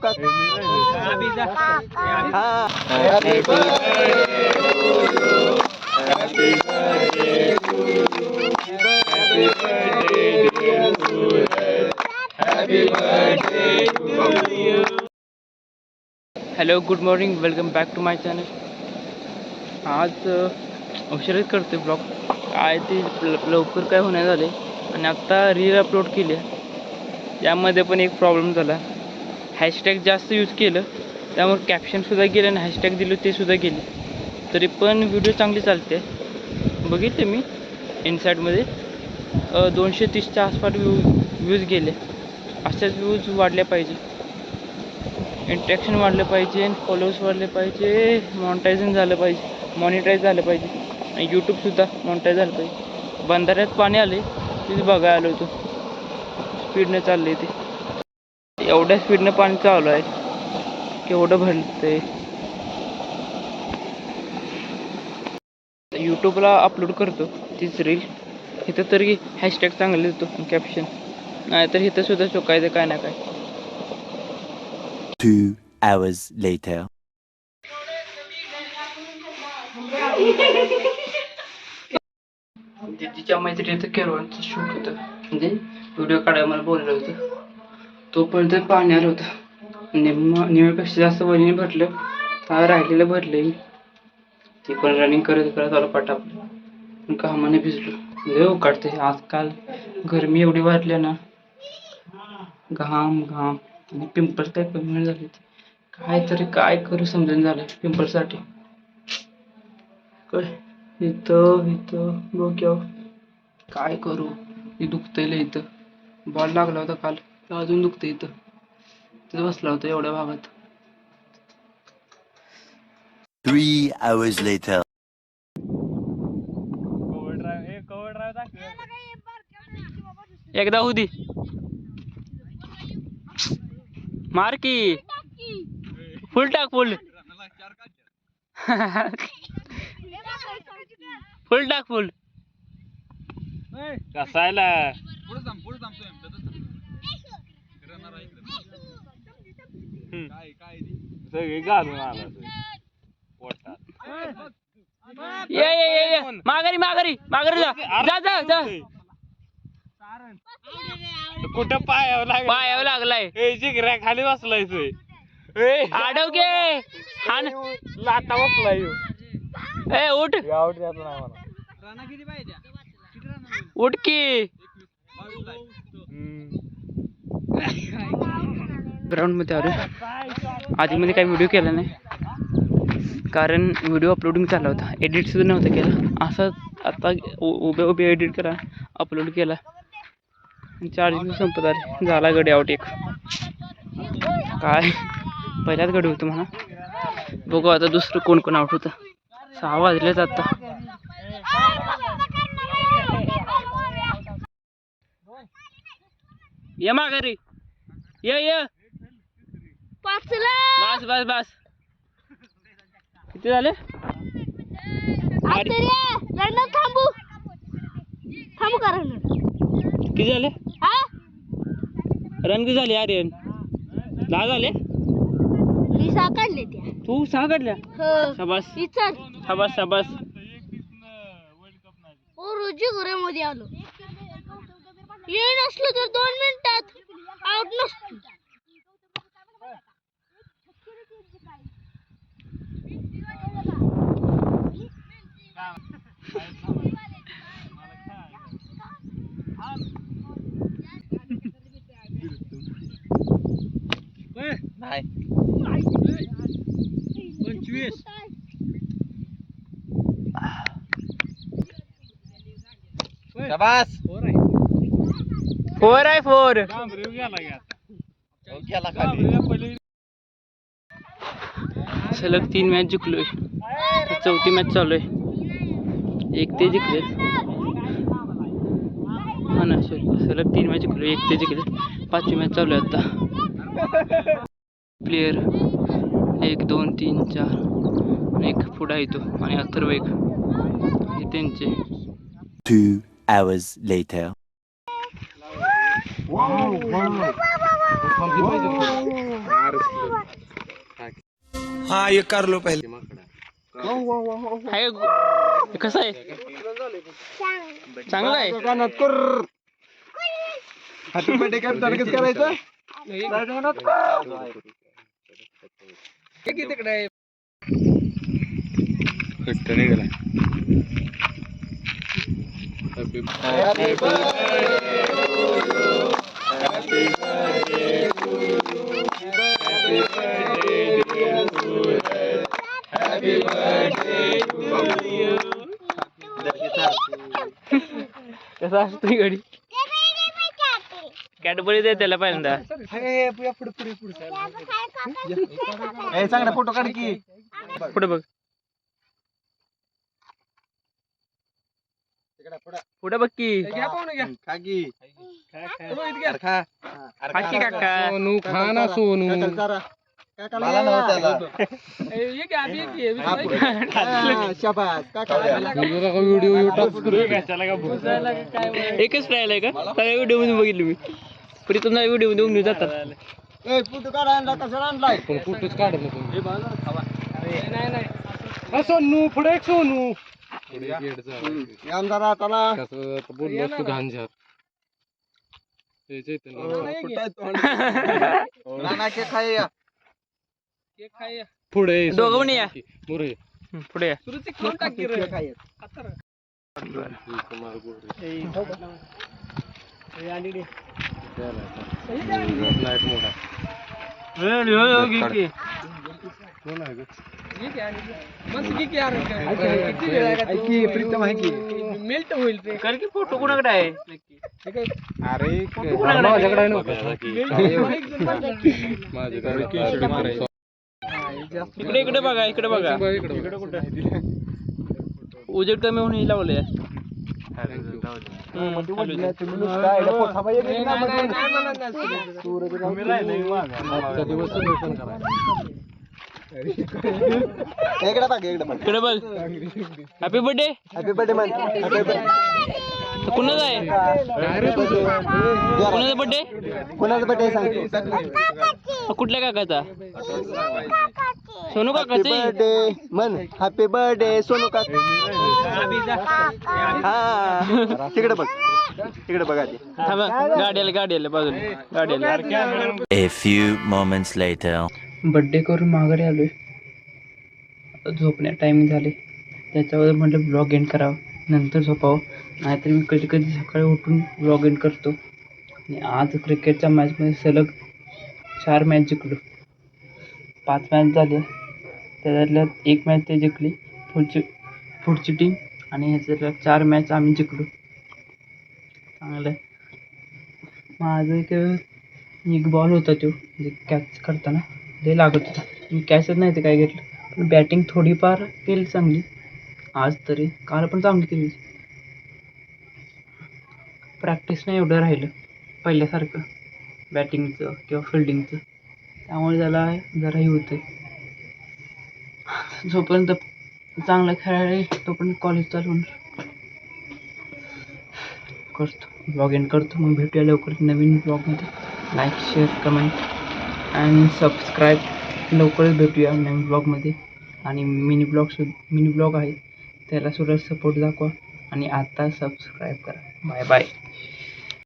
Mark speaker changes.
Speaker 1: का hello good morning welcome back to my channel. आज उशिराच करते ब्लॉग. काय ते लवकर काय होणार झाले आणि आत्ता रील अपलोड केली आहे. यामध्ये पण एक प्रॉब्लेम झाला. हॅशटॅग जास्त यूज केलं त्यामुळे कॅप्शनसुद्धा गेलं आणि हॅशटॅग दिलं ते सुद्धा गेले. तरी पण व्हिडिओ चांगली चालते. बघितले मी इनसाईडमध्ये 230च्या आसपास व्ह्यूज गेले. अशाच व्ह्यूज वाढल्या पाहिजे, इंटरॅक्शन वाढलं पाहिजे, फॉलोअर्स वाढले पाहिजे, मॉनिटाईज झालं पाहिजे आणि यूट्यूबसुद्धा मॉनिटाईज झालं पाहिजे. बंधाऱ्यात पाणी आले तिथे बघायला आलो होतो. स्पीडनं चाललं आहे ते, एवढ्या स्पीडनं पाणी चालू आहे. केवढं भरलं ते. यूट्यूबला अपलोड करतो तीच रील. इथं तरी हॅशटॅग चांगले देतो कॅप्शन, नाहीतर इथं सुद्धा चुकायचं काय ना काय.
Speaker 2: 2 hours later.
Speaker 1: तिच्या मैत्रिणीचं केरळचं शूट होतं, म्हणजे व्हिडिओ काढायला मला बोललं होतं. तोपर्यंत पाणी आलं होतं. निम्म्यापेक्षा जास्त वहिनी भरलं, राहिलेलं भरलं. ती पण रनिंग करत करत आलो पटापट. घामाने भिजलो. लय काढते आजकाल. गरमी एवढी वाढली ना, घाम आणि पिंपल्स काय कमी झाले. काय करू समजून झालं पिंपल्ससाठी. इथं डोक्यावर काय करू. हे दुखतंय इथं. बॉल लागला होता काल, अजून दुखतंय इथं. तिथं बसला होता एवढ्या भागात.
Speaker 2: 3 hours later.
Speaker 1: एकदा होऊ दे. मार की फुल टाक. फुल टाक. फुल कसायला सगळे घालून आला ये माघारी जा. कुठं पायावर लागलाय. जिगऱ्या खाली बसलाय. आडव घे. लाता बसलाय. उठ उठ की. ग्राउंड मध्ये आलो. आधीमध्ये काही व्हिडिओ केला नाही, कारण व्हिडिओ अपलोडिंग चालला होता. एडिट सुद्धा नव्हता केला. असं आता उभे एडिट करा अपलोड केला. चार्जिंग संपत आले. झाला गडी आउट एक. काय पहिल्याच गडी होतं म्हणा. बघू आता दुसरं कोण आउट होतं. 6 वाजलेत आता. ये माघारी ये. बस किती झाले. किती झाले. रन किती झाले आर्यन. 10 झाले. तू 6 काढल्या. शाबास.
Speaker 3: रोजी घरामध्ये आलो. ये नसलो तर 2 मिनिटात आउट नसतो.
Speaker 1: नाही 25. शाबास. 4 सलग 3 मॅच जिंकलोय. 4थी मॅच चालू आहे. 1 ते जिंकलेत. हा ना सलग 3 मॅच जिंकलोय. 1 ते जिंकलेत. 5वी मॅच चालू आहे आता. प्लेयर 1 2 3 4 एक पुढा येतो आणि अथर्व एक. हे त्यांचे.
Speaker 2: 2 hours later.
Speaker 3: Wow.
Speaker 4: हाँ ये कर लो पहले.
Speaker 1: हाय कसं आहे चांगलं आहे
Speaker 4: हॅपी बर्थडे करताना कसं करायचं?
Speaker 1: कसं असतं घडी कॅडबरी दे त्याला पहिल्यांदा
Speaker 4: चांगला फोटो काढ की.
Speaker 1: पुढे बघ पुढे बघ की
Speaker 4: खा की.
Speaker 1: हाकी काका
Speaker 5: सोनू खा ना सोनू.
Speaker 4: मला नव्हतं
Speaker 5: व्हिडिओ
Speaker 1: एकच ट्रायल आहे का सगळ्या व्हिडिओ मध्ये बघितली मी पुढे तुम्हाला व्हिडिओ मध्ये उघडून जातात
Speaker 4: फोटो काढ आणला कसा आणलाय?
Speaker 5: पण फोटोच काढत सोनू पुढे एक सोनू
Speaker 4: आमदार आता
Speaker 5: कसं बोललो असतो घाण झार पुढे
Speaker 1: दोघं पण या
Speaker 5: मुरे
Speaker 1: पुढे या
Speaker 5: लाईट मोठा
Speaker 4: प्रीतम आहे की
Speaker 1: मेल्ट होईल कारण की फोटो कोणाकडे आहे
Speaker 4: अरे
Speaker 5: माझ्याकडे आहे नव्हता माझ्याकडे
Speaker 1: इकडे इकडे बघा इकडे बघा उजेड कमी होऊन लावलंय इकडे बघ हॅपी बर्थडे
Speaker 4: हॅपी बर्थडे मन.
Speaker 1: कुणाचा आहे कुणाचा बर्थडे
Speaker 4: कोणाचा बर्थडे सांगतो?
Speaker 1: कुठल्या काकाचा सोनू
Speaker 4: हॅपी
Speaker 1: काकाचा
Speaker 4: बर्थडे मन. हॅपी बर्थडे सोनू काका. हा तिकडे बघ तिकडे बघा ते.
Speaker 1: थांबा गाडी आली बाजूला गाडी आली
Speaker 2: A few moments later.
Speaker 1: Birthday करून माघारी आलोय आता झोपण्या टायमिंग झाले त्याच्यावर म्हटलं ब्लॉग एंड करावं नंतर झोपावं नाहीतर मी कधी कधी सकाळी उठून ब्लॉग एंड करतो आणि आज क्रिकेटच्या मॅचमध्ये सलग 4 मॅच जिंकलो 5 मॅच झाल्या त्याच्यातल्या 1 मॅच ते जिंकली पुढची टीम आणि ह्याच्यातल्या 4 मॅच आम्ही जिंकलो चांगलं आहे माझं एक बॉल होता तो म्हणजे कॅच करताना ते लागत होता मी कॅचच नाही ते काय घेतलं पण बॅटिंग थोडीफार केली चांगली आज तरी काल पण चांगली केली प्रॅक्टिस नाही एवढं राहिलं पहिल्यासारखं बॅटिंगचं किंवा फिल्डिंगचं त्यामुळे त्याला जराही होतं जोपर्यंत चांगला खेळायला येईल तोपर्यंत कॉलेज चालू होणार करतो ब्लॉग एंड करतो मग भेटूया लवकर नवीन ब्लॉगमध्ये लाईक शेअर कमेंट आणि सबस्क्राईब लवकरच भेटूया नवीन ब्लॉगमध्ये आणि मिनी ब्लॉग आहे त्याला सुद्धा सपोर्ट दाखवा आणि आता सबस्क्राईब करा बाय बाय